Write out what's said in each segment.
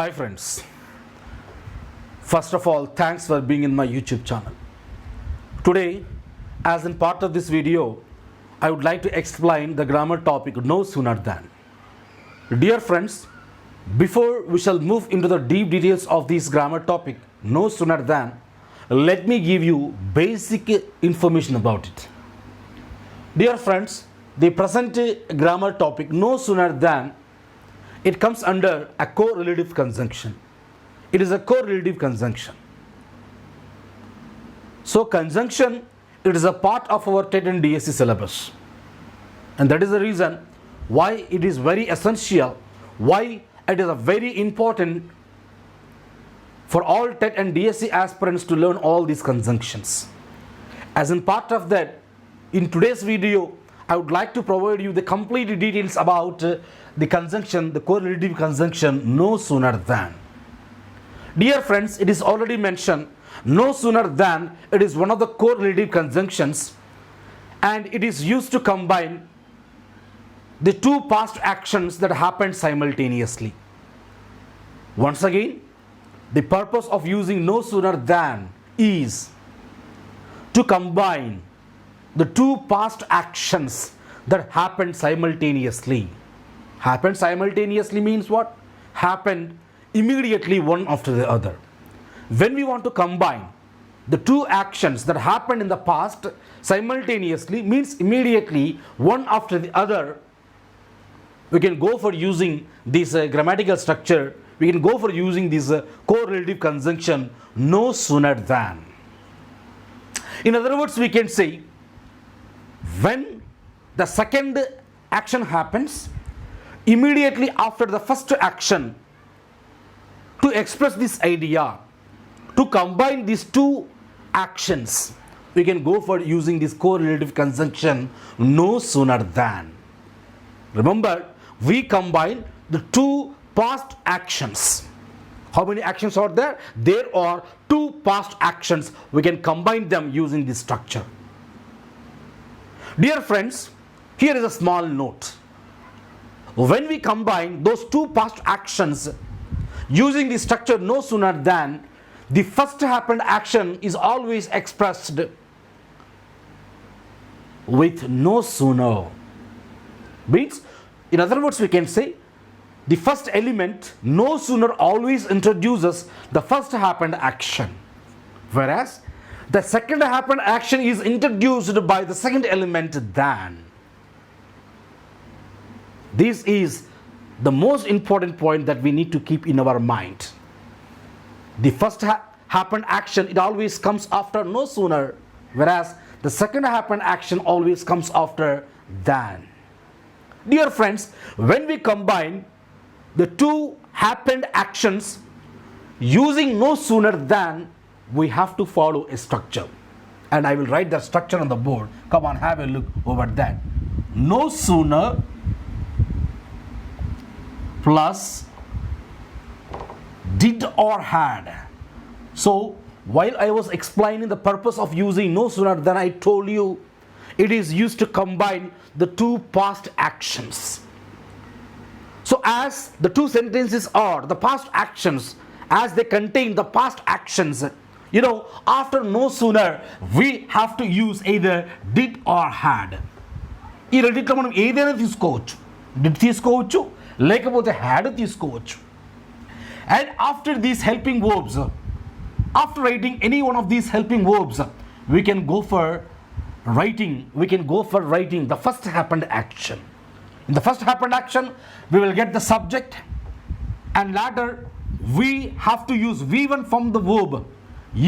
Hi friends, first of all thanks for being in my YouTube channel. Today, as in part of this video, I would like to explain the grammar topic no sooner than. Dear friends, before we shall move into the deep details of this grammar topic no sooner than, let me give you basic information about it. Dear friends, the present grammar topic no sooner than, it comes under a correlative conjunction. It is a correlative conjunction. So conjunction, it is a part of our TET and DSC syllabus. And that is the reason why it is very essential, why it is a very important for all TET and DSC aspirants to learn all these conjunctions. As in part of that, in today's video, I would like to provide you the complete details about the conjunction, the correlative conjunction no sooner than. Dear friends, it is already mentioned, no sooner than, it is one of the correlative conjunctions and it is used to combine the two past actions that happened simultaneously. Once again, the purpose of using no sooner than is to combine the two past actions that happened simultaneously. Happened simultaneously means what? Happened immediately one after the other. When we want to combine the two actions that happened in the past simultaneously, means immediately one after the other, we can go for using this grammatical structure, we can go for using this correlative conjunction no sooner than. In other words, we can say when the second action happens, immediately after the first action, to express this idea, to combine these two actions, we can go for using this correlative conjunction no sooner than. Remember, we combine the two past actions. How many actions are there? There are two past actions. We can combine them using this structure. Dear friends, here is a small note. When we combine those two past actions using the structure no sooner than, the first happened action is always expressed with no sooner. Means, in other words, we can say the first element no sooner always introduces the first happened action, whereas the second happened action is introduced by the second element than. This is the most important point that we need to keep in our mind. The first happened action, it always comes after no sooner, whereas the second happened action always comes after than. Dear friends, when we combine the two happened actions using no sooner than, we have to follow a structure. And I will write the structure on the board. Come on, have a look over that. No sooner plus did or had. So while I was explaining the purpose of using no sooner than, I told you it is used to combine the two past actions. So as the two sentences are the past actions, as they contain the past actions, after no sooner we have to use either did or had. ఈ రెండిట్లో మనం ఏదైనా తీసుకోవచ్చు, did తీసుకోవచ్చు లేకపోతే had తీసుకోవచ్చు. And after these helping verbs, after writing any one of these helping verbs, we can go for writing the first happened action. In the first happened action, we will get the subject, and later we have to use V1 from the verb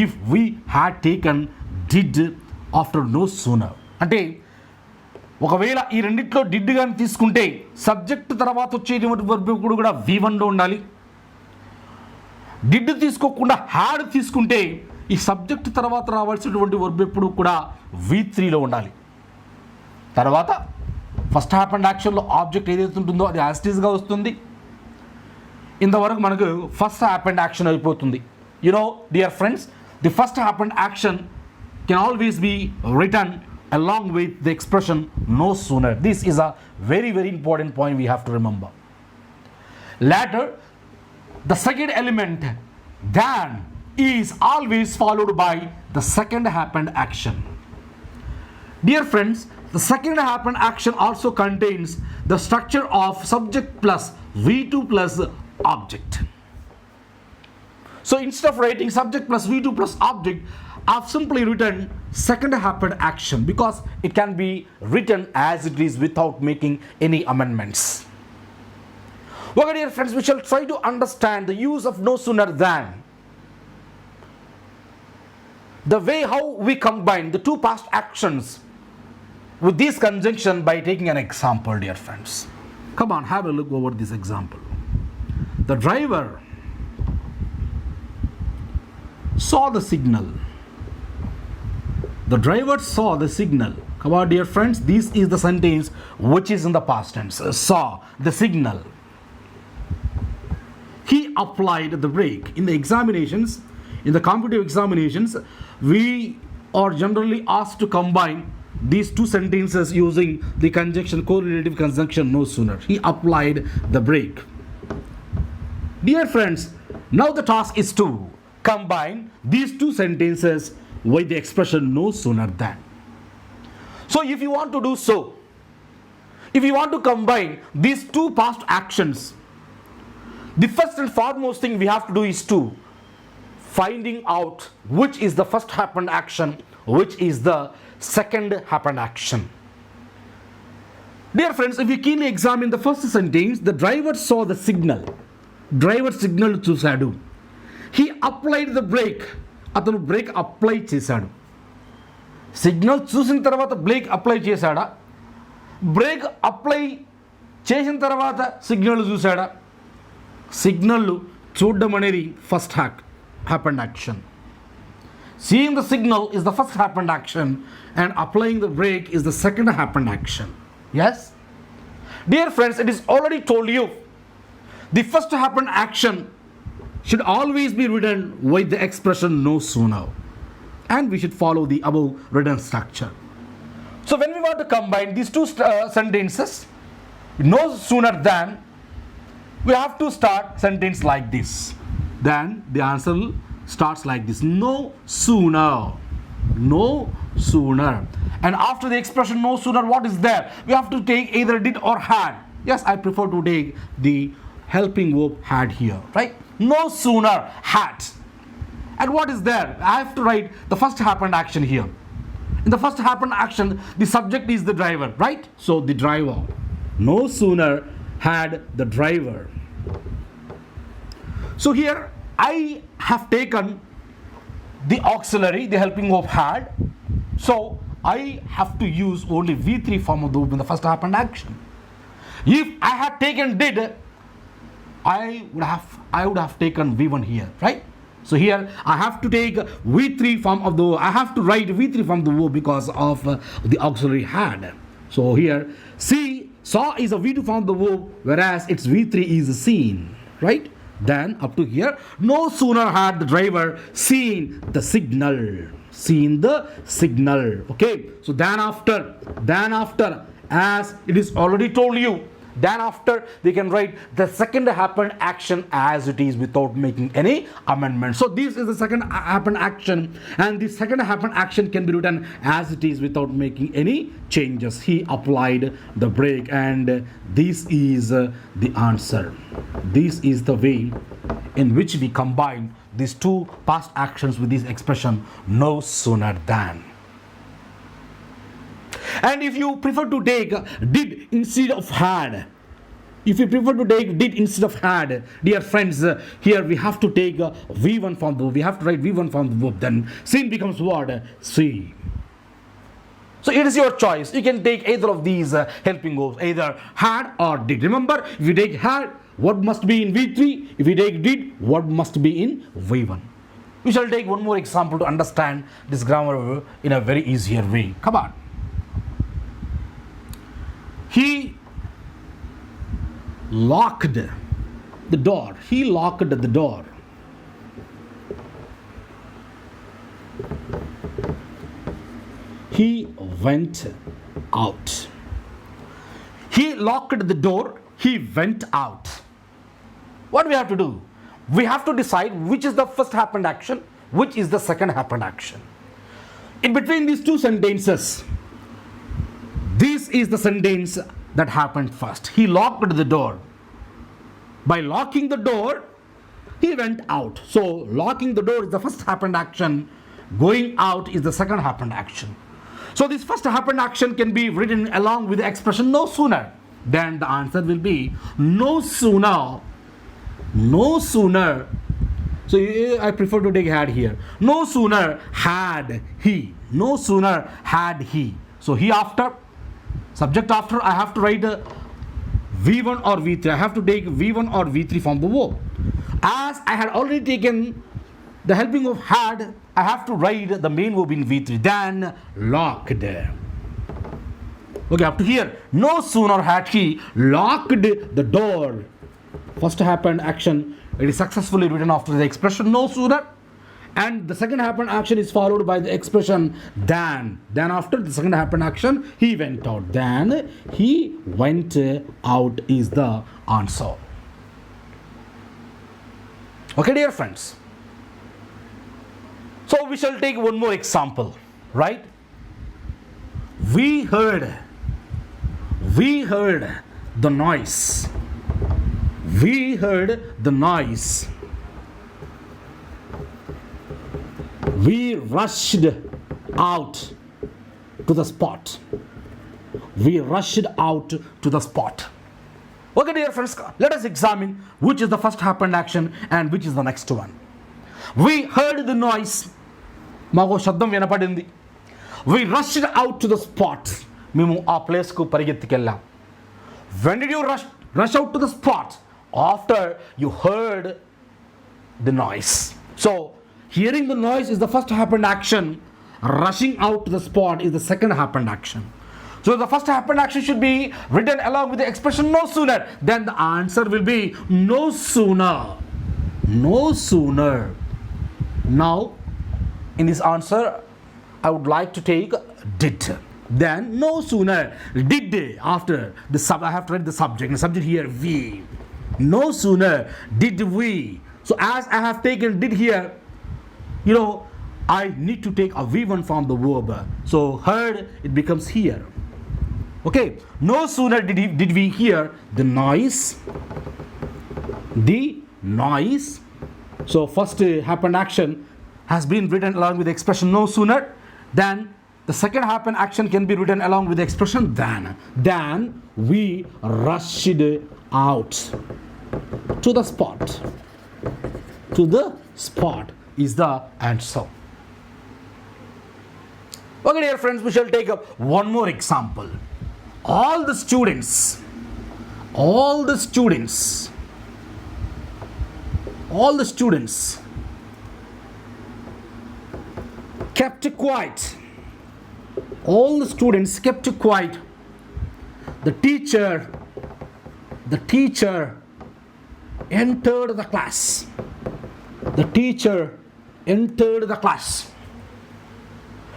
if we had taken did after no sooner. అంటే ఒకవేళ ఈ రెండిట్లో did కానీ తీసుకుంటే subject తర్వాత వచ్చేటువంటి verb కూడా V1లో ఉండాలి. డిడ్ తీసుకోకుండా హ్యాడ్ తీసుకుంటే ఈ సబ్జెక్ట్ తర్వాత రావాల్సినటువంటి వర్బ్ ఎప్పుడు కూడా V3లో ఉండాలి. తర్వాత ఫస్ట్ హ్యాపెండ్ యాక్షన్లో ఆబ్జెక్ట్ ఏదైతే ఉంటుందో అది యాజ్ ఇట్ ఈస్గా వస్తుంది. ఇంతవరకు మనకు ఫస్ట్ హ్యాపెండ్ యాక్షన్ అయిపోతుంది. Dear friends, the first happened action can always be written along with the expression no sooner. This is a very, very important point we have to remember. Later, the second element than is always followed by the second happened action. Dear friends, the second happened action also contains the structure of subject plus V2 plus object. So instead of writing subject plus V2 plus object, I've simply written second happened action because it can be written as it is without making any amendments. Okay, dear friends, we shall try to understand the use of no sooner than. The way how we combine the two past actions with this conjunction by taking an example, dear friends. Come on, have a look over this example. The driver saw the signal. The driver saw the signal. Come on, dear friends, this is the sentence which is in the past tense. Saw the signal. He applied the brake. In the examinations, in the competitive examinations, we are generally asked to combine these two sentences using the conjunction, correlative conjunction, no sooner. He applied the brake. Dear friends, now the task is to combine these two sentences with the expression no sooner than. So if you want to do so, if you want to combine these two past actions, the first and foremost thing we have to do is to finding out which is the first happened action, which is the second happened action. Dear friends, if you keenly examine the first sentence, the driver saw the signal. Driver signal చూశాడు. He applied the brake. అతను break apply చేశాడు. Signal చూసిన తర్వాత break apply చేశాడా? Break apply చేసిన తర్వాత signal చూశాడా? Signal చూడడం అనేది first happened action. Seeing the signal is the first happened action and applying the brake is the second happened action. Yes? Dear friends, it is already told you the first happened action should always be written with the expression no sooner, and we should follow the above written structure. So when we want to combine these two sentences, no sooner than, we have to start sentence like this. Then the answer starts like this: no sooner, no sooner. And after the expression no sooner, what is there? We have to take either did or had. Yes, I prefer to take the helping verb had here, right? No sooner had. And what is there? I have to write the first happened action here. In the first happened action, the subject is the driver, right? So the driver. No sooner had the driver. So here I have taken the auxiliary, the helping verb had. So I have to use only V3 form of the verb in the first happened action. If I had taken did, I would have taken V1 here, right? So here I have to take V3 form of the verb. I have to write V3 form of the verb because of the auxiliary had. So here saw is a V2 form of the verb, whereas its V3 is seen, right? Then up to here, no sooner had the driver seen the signal. Seen the signal. Okay. So then after, as it is already told you, then after they can write the second happened action as it is without making any amendment. So this is the second happened action, and the second happened action can be written as it is without making any changes. He applied the brake, and this is the answer. This is the way in which we combine these two past actions with this expression no sooner than. And if you prefer to take did instead of had, if you prefer to take did instead of had, dear friends, here we have to take V1 from the verb. We have to write V1 from the verb. Then seen becomes what? See. So it is your choice. You can take either of these helping verbs, either had or did. Remember, if you take had, what must be in V3? If you take did, what must be in V1? We shall take one more example to understand this grammar in a very easier way. Come on. He locked the door. He locked the door. He went out. He locked the door. He went out. What do we have to do? we have to decide which is the first happened action, which is the second happened action. In between these two sentences, this is the sentence that happened first. He locked the door. By locking the door, he went out. So locking the door is the first happened action. Going out is the second happened action. So this first happened action can be written along with the expression no sooner. Then the answer will be no sooner. No sooner. So I prefer to take had here. No sooner had he. No sooner had he. So he after, subject after, I have to write V1 or V3. I have to take V1 or V3 from the verb. As I had already taken the helping of had, I have to write the main verb in V3. Then locked. Okay, up to here. No sooner had he locked the door. First happened action, it is successfully written after the expression no sooner. And the second happened action is followed by the expression then. Then after the second happened action, he went out. Then he went out is the answer. Okay, dear friends. So we shall take one more example, right? We heard the noise. We heard the noise. We rushed out to the spot. We rushed out to the spot. Okay, dear friends, let us examine which is the first happened action and which is the next one. We heard the noise. Mago shaddam vinapadindi. We rushed out to the spot. Memu aa place ku parigettikellam. When did you rush out to the spot? After you heard the noise. So hearing the noise is the first happened action. Rushing out to the spot is the second happened action. So the first happened action should be written along with the expression no sooner. Then the answer will be no sooner. No sooner. Now, in this answer, I would like to take did. Then no sooner did after the I have to write the subject. The subject here we. No sooner did we. So as I have taken did here, I need to take a V1 from the verb. So heard, it becomes here. Okay. No sooner did we hear the noise. The noise. So first happened action has been written along with the expression no sooner. Then the second happened action can be written along with the expression then. Then we rushed out to the spot. To the spot is the answer. Okay, dear friends, we shall take up one more example. All the students kept quiet. All the students kept quiet. The teacher entered the class. The teacher entered the class.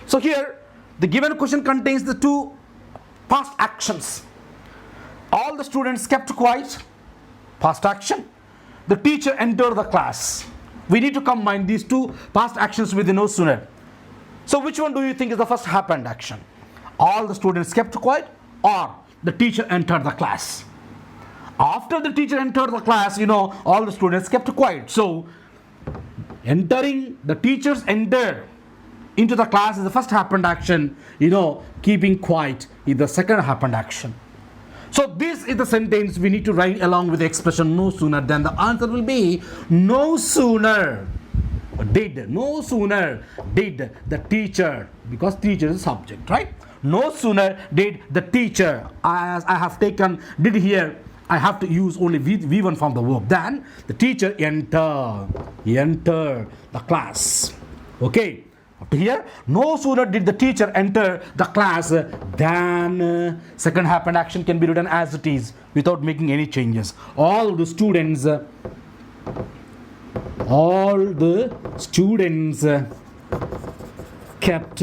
So here, the given question contains the two past actions. All the students kept quiet, past action. The teacher entered the class. We need to combine these two past actions with the no sooner. So which one do you think is the first happened action? All the students kept quiet or the teacher entered the class? After the teacher entered the class, all the students kept quiet. So entering, the teachers entered into the class is the first happened action. Keeping quiet is the second happened action. So this is the sentence we need to write along with the expression no sooner. Then the answer will be no sooner did. No sooner did the teacher, because teacher is a subject, right? No sooner did the teacher, as I have taken did here, I have to use only V1 from the verb. Then the teacher enter the class. Okay. Up to here, no sooner did the teacher enter the class than second happened action can be written as it is without making any changes. All the students kept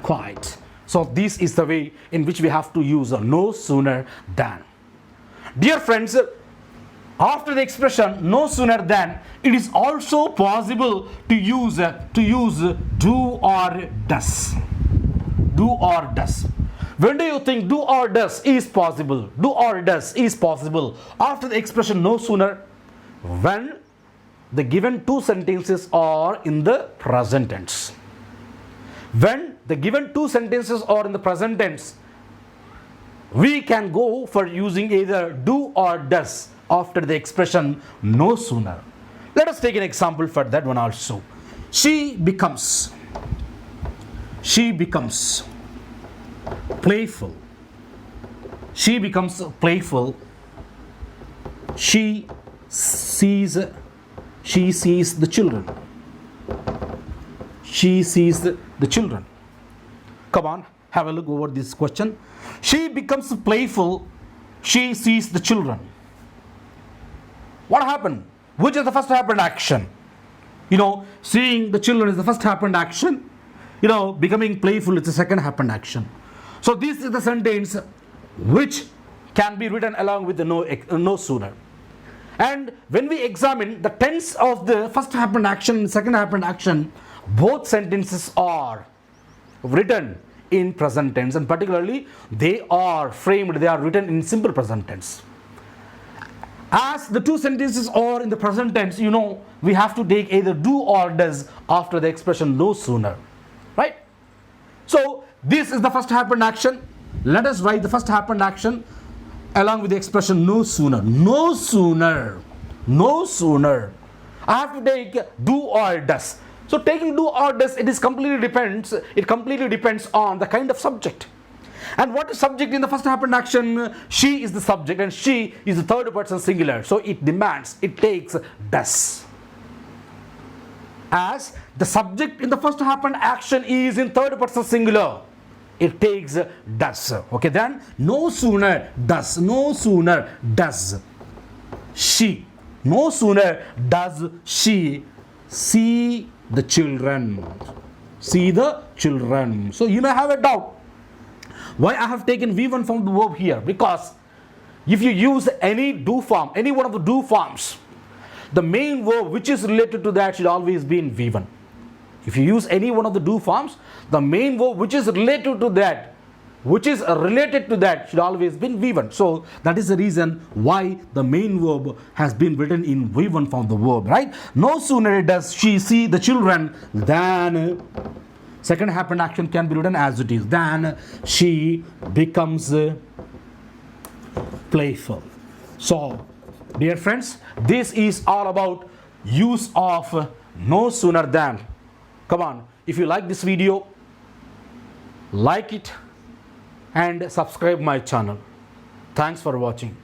quiet. So this is the way in which we have to use no sooner than. Dear friends, after the expression no sooner than, it is also possible to use do or does. Do or does. When do you think do or does is possible? Do or does is possible after the expression no sooner, when the given two sentences are in the present tense. When the given two sentences are in the present tense, we can go for using either do or does after the expression no sooner. Let us take an example for that one also. She becomes playful. She becomes playful. She sees the children. She sees the children. Come on, have a look over this question. She becomes playful. She sees the children. What happened? Which is the first happened action? Seeing the children is the first happened action. Becoming playful is the second happened action. So this is the sentence which can be written along with the no sooner. And when we examine the tense of the first happened action and second happened action, both sentences are written in present tense, and particularly they are written in simple present tense. As the two sentences are in the present tense, we have to take either do or does after the expression no sooner, right? So this is the first happened action. Let us write the first happened action along with the expression no sooner. No sooner. No sooner. I have to take do or does. So taking do or does, it completely depends on the kind of subject. And what is subject in the first happened action? She is the subject and she is the third person singular. So it takes does. As the subject in the first happened action is in third person singular, it takes does. Okay, then no sooner does she. No sooner does she see the children. See the children. So you may have a doubt. Why I have taken V1 from the verb here? Because if you use any do form, any one of the do forms, the main verb which is related to that should always be in V1. If you use any one of the do forms, the main verb which is related to that should always be in V1. So that is the reason why the main verb has been written in V1 form the verb, right? No sooner does she see the children than second happened action can be written as it is. Then she becomes playful. So, dear friends, this is all about use of no sooner than. Come on, if you like this video, like it and subscribe my channel. Thanks for watching.